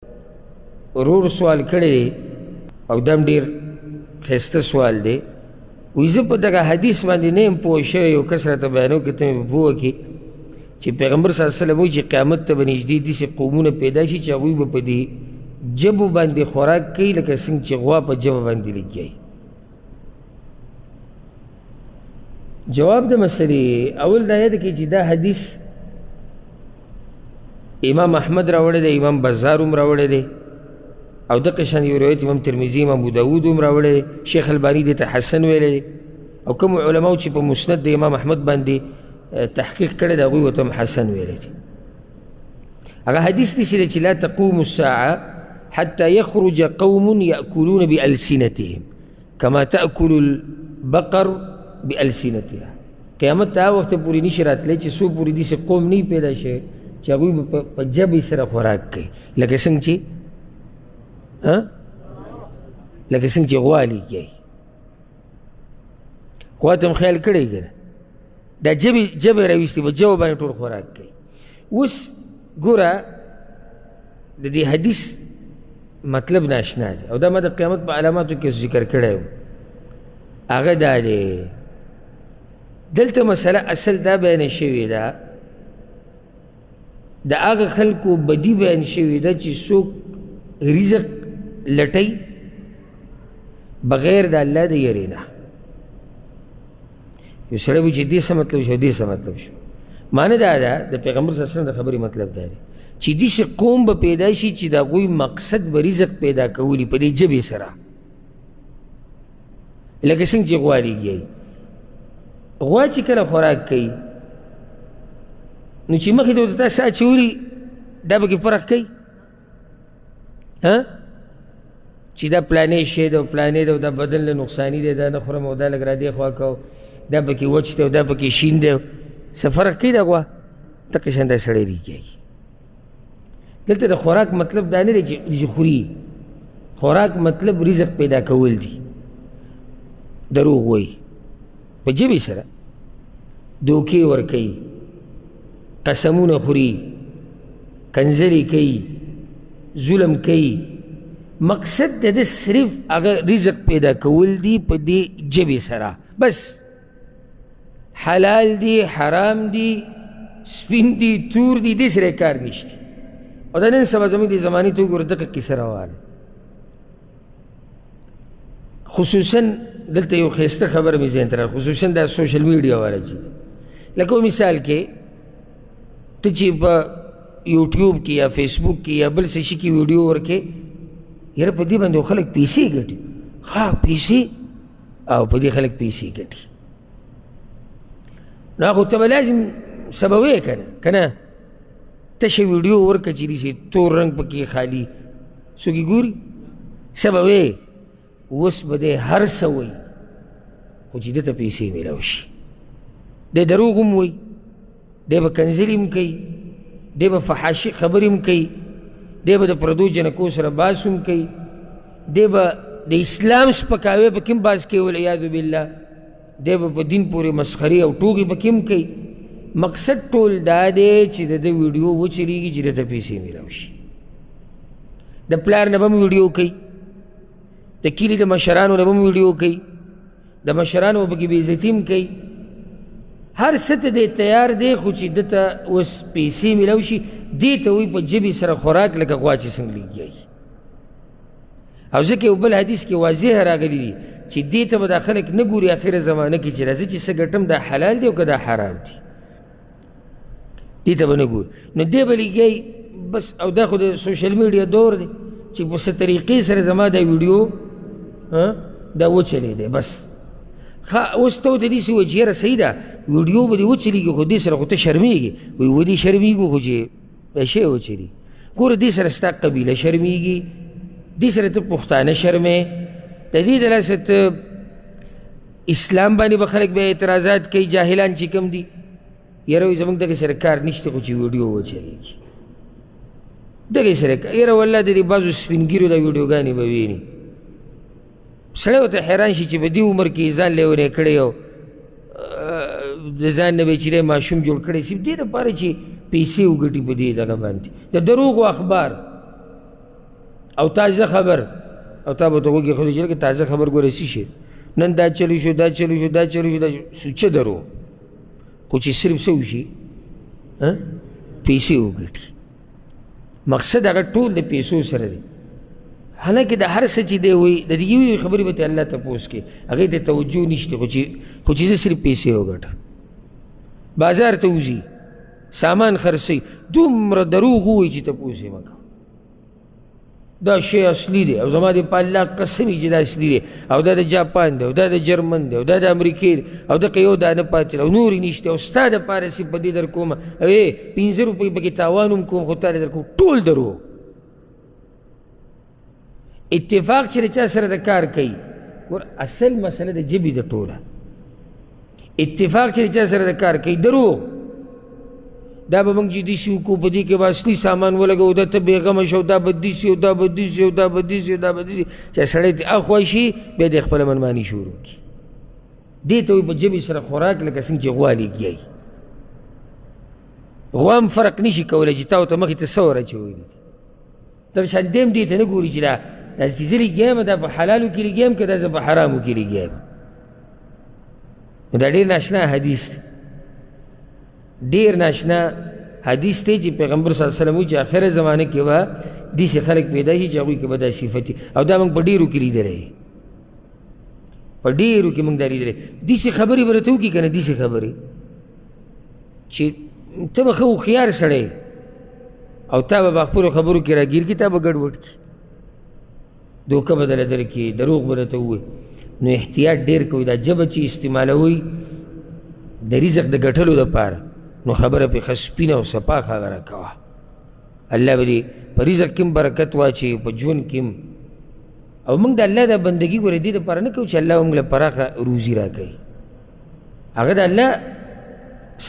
ورور سوال کړی او دم ډېر ښایسته سوال دی. وایي زه په دغه حدیث باندې نه یم پوه شوی، یو کس راته بیانو که ته مې په پوه کړې چې پیغمبر صلی الله علیه وسلم وایي چې قیامت ته به نږدې داسې قومونه پیدا شي چې هغوی به په دې جبو باندې خوراک کوي لکه څنګه چې غوا په جبه باندې لګیایي. جواب د مسلې اول دا یاد کړئ چې دا حدیث امام احمد راوړی دی، امام بزار هم راوړی دی، او دغه شان یو روایت امام ترمذي، امام ابو داود هم راوړی دی. شیخ الباني دې ته حسن ویلی دی، او کوم علماو چې په مسند د امام احمد باندې تحقیق کړی دی هغوی ورته هم حسن ویلی دی. هغه حدیث داسې دی چې لا تقوم الساعه حتى يخرج قوم يأكلون بألسنتهم كما تأكل البقر بألسنتها. قیامت ته هغه وخته پورې نشي راتلی چې څو پورې داسې قوم نه پیدا شوی چې هغوی به په ژبې سره خوراک کوي لکه څنګه چې لکه څنګه چې غوا لګیایي. غوا ته هم خیال کړی که نه، دا ژبې راویستې په ژبه باندې ټول خوراک کوي. اوس ګوره د دې حدیث مطلب ناشنا دی، او دا ما د قیامت په علاماتو کې ذکر کړی و. هغه دا دی دلته مسله اصل دا بیانه شوې ده، د هغه خلکو بدي بیان شوې ده چې څوک رزق لټی بغیر د الله د یرې نه. یو سړی وایي چې دې څه مطلب شو، دې څه مطلب شو. معنی دا ده د پیغمبر صلی الله علیه وسلم د خبرې مطلب دا دی چې داسې قوم به پیدا شي چې د هغوی مقصد به رزق پیدا کولی په دې ژبې سره، لکه څنګه چې غوا لګیایي. غوا چې کله خوراک کوي نو چې مخې ته ورته تا څه اچولي دا پکې فرق کوي چې دا پلانې شی دی او پلانې دی او دا بدن له نقصاني دی، دا نه خورم او دا لږ را دې خوا کو، دا پکې وچ دی او دا پکې شین دی، څه فرق کوي دا غوا؟ دقه شان دا سړی لګیایي. دلته د خوراک مطلب دا نه دی چې خوري، خوراک مطلب رزق پیدا کول دي. دروغ وایي په ژبې سره، دوکې ورکوي، قسمونه خوري، کنځلې کوي، ظلم کوي. مقصد د ده صرف هغه رزق پیدا کول دي په دې ژبې سره بس. حلال دي، حرام دي، سپین دي، تور دي، دې سره کار نشته. او دا نن سبا زموږ د زمانې ته وګوره دغه کیسه روانه. خصوصا دلته یو ښایسته خبره مې ذهن ته راغله، خصوصا دا سوشل میډیا والا چې لکه مثال کې ته چې په یوټیوب کې یا فیسبوک کې یا بل څه شي کې ویډیو ورکې، یاره په دې باندې خلک پیسې ګټي. ها پیسې، او په دې خلک پیسې ګټي. نو هغو ته به لازم سبب ویې که نه تشه ویډیو ورکړه چې داسې تور رنګ پکې خالي څوک یې ګوري، سبب ویې. اوس به دی هر څه وایي خو چې ده ته پیسې میلاو شي. دی دروغ هم وایي، دی به کنځلې هم کوي، دی به فحاشي خبرې هم کوي، دی به د پردو جنکو سره باس هم کوي، دی به د اسلام سپکاوی پکې هم باز کوي والعیاذ بالله، دی به په دین پورې مسخرې او ټوکې پکې هم کوي. مقصد ټول دا دی چې د ده ویډیو وچلېږي چې د ته پیسې میلاو شي. د پلار نه به هم ویډیو کوي، د کلي د مشرانو نه به هم ویډیو کوي، د مشرانو به پکې بې عزتي هم کوي. هر څه ته دی تیار دی خو چې ده ته اوس پیسې میلاو شي. دې ته وایي په ژبې سره خوراک لکه غوا چې څنګه لګیایي. او ځکه یو بل حدیث کې واضح راغلی دی چې دې ته به دا خلک نه ګوري اخره زمانه کې چې راځي چې څه ګټم دا حلال دی او که دا حرام دی، دې ته به نه ګوري. نو دی به لګیایي بس. او دا خو د سوشل میډیا دور دی چې په څه طریقې سره زما دا ویډیو دا وچلېدی بس. اوس ته ورته داسې وایي چې یاره صحیح ده ویډیو به دې وچلېږي خو دې سره خو ته شرمېږي. وایي ودې شرمېږو خو چې شی وچلي. ګوره دې سره ستا قبیله شرمېږي، دې سره ته پښتانه شرمې، د دې د لاسه ته اسلام باندې به خلک بیا اعتراضات کوي جاهلان چې کوم دي. یاره وایي زموږ دغې سره کار نشته خو چې ویډیو وچلېږي دغې سره. یاره والله د دې بعضو سپین ګیرو دا ویډیوګانې به ویني، سړی ورته حیران شي چې په دې عمر کې ځان لیونی کړی او د ځان نه به چې دی ماشوم جوړ کړی صرف دې دپاره چې پیسې وګټي په دې دغه باندې. د دروغو اخبار او تازه خبر او تا به ته وږي ښودی چې لکه تازه خبر ګوره څه شي نن دا چلو شو دا چلو شو دا چلو شو دا سوچه درو خو چې صرف څه وشي پیسې وګټي مقصد هغه ټول د پیسو سره دی حالانکه د هر څه چې دی وایي د دې یوې خبرې به ته الله تپوس کې هغې ته توجه نشته خو چې زه صرف پیسې وګټم بازار ته وځي سامان خرڅوي دومره دروغ ووایي چې تپوس یې مه کوه دا شی اصلي دی او زما د په الله قسم چې دا اصلي دی او دا د جاپان دی او دا د جرمن دی او دا د امریکې دی او دغه یو دانه پاتې او نور یې نشته او ستا دپاره چې په دې در کومه او 5 روپۍ پکې تاوان هم کوم خو تا در کوم ټول دروغ اتفاق چې د چا سره د کار کوي ګور اصل مسله د ژبې د ټوله اتفاق چې د چا سره د کار کوي دروغ دا به موږ چې داسې وکړو په دې کې به اصلي سامان ولګوو دا ته بېغمه شه او دا به داسې او دا به داسې او دا به داسې او دا به داسې چې سړی ته اخوا شي بیا د خپله منماني شروع کړي دې ته وایي په ژبې سره خوراک لکه څنګه چې غوا لېږیایي غوا هم فرق نشي کولی چې تا ورته مخې ته څه ور اچولي دي ته شان دې هم دې ته نه ګوري چې دا چې زه لېږیایم دا په حلالو کې لېږیایم که دا زه په حرامو کې لېږیایم دا ډېر ناشنا حدیث دی ډېر ناشنا حدیث دی چې پیغمبر صلی الله علیه وسلم وایي چې آخره زمانه کې به داسې خلک پیدا شي چې هغوی کې به دا صفت وي او دا موږ په ډېرو کې لیدلی په ډېرو کې موږ دا لیدلی داسې خبرې به راته وکړي که نه داسې خبرې چې ته به ښه هوښیار سړی او تا به خپلو خبرو کې راګیر کړي تا به ګډوډ کړي دوکه به درله درکړي دروغ به راته ووایي نو احتیاط ډېر کوئ دا ژبه چې استعمالوئ د رزق د ګټلو دپاره نو خبره پې ښه سپینه او صفا خبره کوه الله به دې په رزق کې هم برکت واچوي په ژوند کې هم او موږ د الله دا بندګي ګورې دې دپاره نه کوو چې الله موږ له پراخه روزي راکوي هغه د الله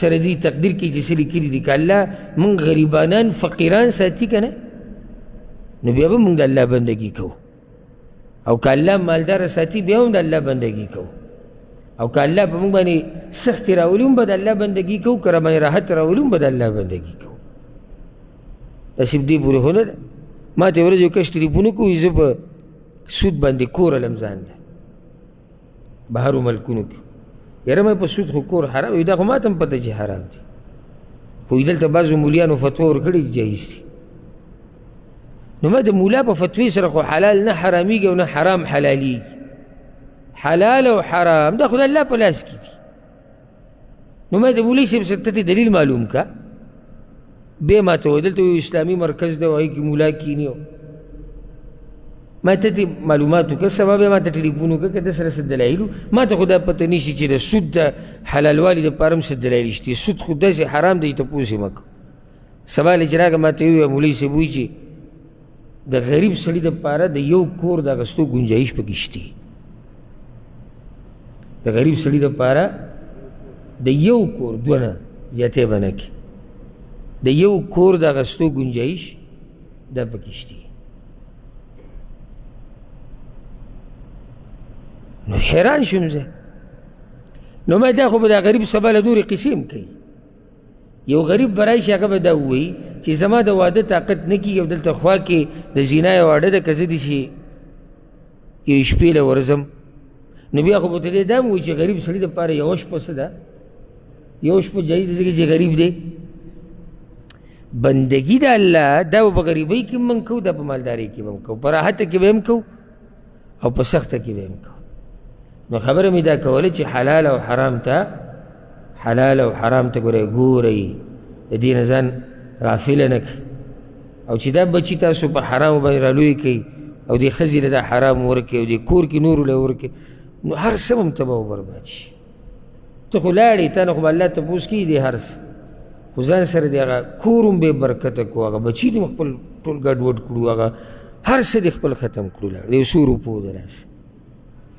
سره دې تقدیر کې چې څه لیکلي دي که الله موږ غریبانان فقیران ساتي که نه نو بیا به موږ د الله بندګي کوو او که الله مالداره ساتي بیا هم د الله بندګي کوو او که الله په موږ باندې سختې راولي هم به د الله بندګي کوو که راباندې راحت راولي هم به د الله بندګي کوو نصیب دې پورې خو نه ده ما ته ورځ یو کس ټلیفون وکړو زه په سود باندې کور علم ځان ده بهرو ملکونو کې یاره مې په سود خو کور حرام وي دا خو ما ته هم پته چې حرام دي خو دلته بعضو مولیانو فتوا ورکړي جایز دي نو ما د مولا په فتوې سره خو حلال نه حرامېږي او نه حرام حلالېږي حلال او حرام دا خو د الله په لاس کې دي نو ما د مولوي صاحب سره ته دلیل معلوم که بیا ما ته وایي دلته یو اسلامي مرکز دی او هغې کې مولا کیني ما ته معلومات وکړه سبا بیا ما ته ټلیفون وکړه که ده سره څه دلایلو ما ته خو دا پته نشي چې د سود د حلالوالي دپاره هم څه دلایل شته سود خو داسې حرام دی تپوس یې مه کوه سبا چې راغه ما ته وویل مولوي صاحب وایي چې د غریب سړي دپاره د یو کور د اخیستو ګنجایش پکې شته د غریب سړي دپاره د یو کور دوه نه زیاتې به نه کړي د یو کور د اخیستو ګنجایش دا پکې شته نو حیران شوم زه نو ما دا خو به دا غریب سبا له نورې قیسې هم کوي یو غریب به راشي هغه به دا ووایي چې زما د واده طاقت نه کېږي او دلته خوا کې د زینا یو اډه ده که زه داسې یو شپې له ورځم نو بیا خو به ته دا هم وایي چې غریب سړي دپاره یوه شپه څه ده یو شپه جایز ده ځکه چې غریب دی بندګي د الله دا به په غریبۍ کې هم موږ کوو دا په مالدارۍ کې به هم کوو په راحته کې به هم کوو او په سخته کې به هم کوو نو خبره مې دا کوله چې حلال او حرام ته ګورئ د دې نه ځان غافله نه کړئ او چې دا بچي تاسو په حرامو باندې رالوی کوي او دې ښځې له دا حرام ورکوي او دې کور کې نورو له ورکوي نو هر څه به هم تباه و برباد شي ته خو لاړې تا نه خو به الله تپوس کړي دې هر څه خو ځان سره دې هغه کور هم بې برکته کړو هغه بچي دې خپل ټول ګډوډ کړو هغه هر څه دې خپل ختم کړو لاړ د یو څو روپو د لاسه